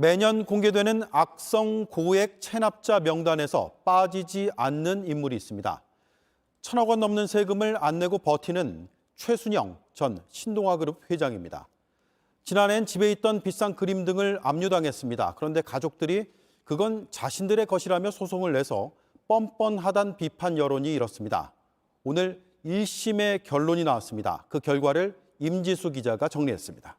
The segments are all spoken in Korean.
매년 공개되는 악성 고액 체납자 명단에서 빠지지 않는 인물이 있습니다. 1,000억 원 넘는 세금을 안 내고 버티는 최순영 전 신동아그룹 회장입니다. 지난해엔 집에 있던 비싼 그림 등을 압류당했습니다. 그런데 가족들이 그건 자신들의 것이라며 소송을 내서 뻔뻔하단 비판 여론이 일었습니다. 오늘 1심의 결론이 나왔습니다. 그 결과를 임지수 기자가 정리했습니다.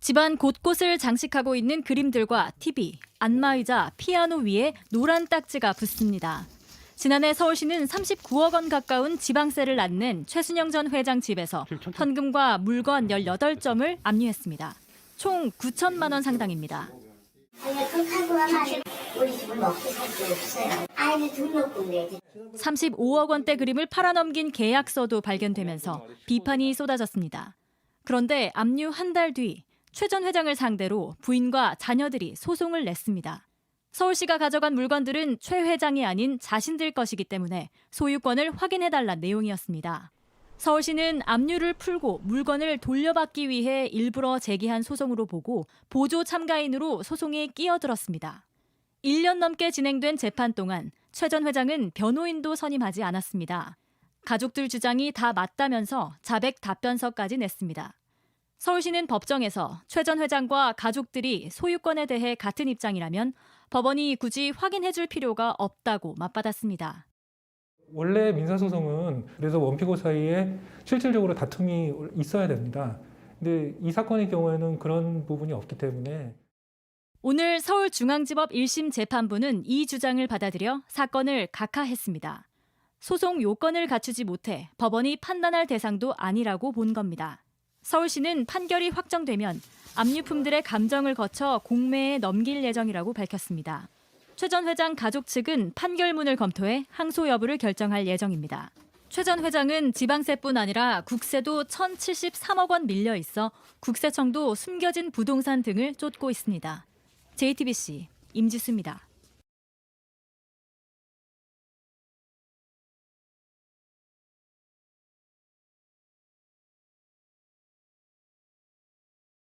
집안 곳곳을 장식하고 있는 그림들과 TV, 안마의자, 피아노 위에 노란 딱지가 붙습니다. 지난해 서울시는 39억 원 가까운 지방세를 낳는 최순영 전 회장 집에서 현금과 물건 18점을 압류했습니다. 총 9천만 원 상당입니다. 우리 집은 먹고 살 게 없어요. 아이들 등록금인데. 35억 원대 그림을 팔아넘긴 계약서도 발견되면서 비판이 쏟아졌습니다. 그런데 압류 한 달 뒤 최 전 회장을 상대로 부인과 자녀들이 소송을 냈습니다. 서울시가 가져간 물건들은 최 회장이 아닌 자신들 것이기 때문에 소유권을 확인해달란 내용이었습니다. 서울시는 압류를 풀고 물건을 돌려받기 위해 일부러 제기한 소송으로 보고 보조 참가인으로 소송에 끼어들었습니다. 1년 넘게 진행된 재판 동안 최 전 회장은 변호인도 선임하지 않았습니다. 가족들 주장이 다 맞다면서 자백 답변서까지 냈습니다. 서울시는 법정에서 최 전 회장과 가족들이 소유권에 대해 같은 입장이라면 법원이 굳이 확인해줄 필요가 없다고 맞받았습니다. 원래 민사소송은 그래서 원피고 사이에 실질적으로 다툼이 있어야 됩니다. 근데 이 사건의 경우에는 그런 부분이 없기 때문에 오늘 서울중앙지법 1심 재판부는 이 주장을 받아들여 사건을 각하했습니다. 소송 요건을 갖추지 못해 법원이 판단할 대상도 아니라고 본 겁니다. 서울시는 판결이 확정되면 압류품들의 감정을 거쳐 공매에 넘길 예정이라고 밝혔습니다. 최 전 회장 가족 측은 판결문을 검토해 항소 여부를 결정할 예정입니다. 최 전 회장은 지방세뿐 아니라 국세도 1,073억 원 밀려 있어 국세청도 숨겨진 부동산 등을 쫓고 있습니다. JTBC 임지수입니다.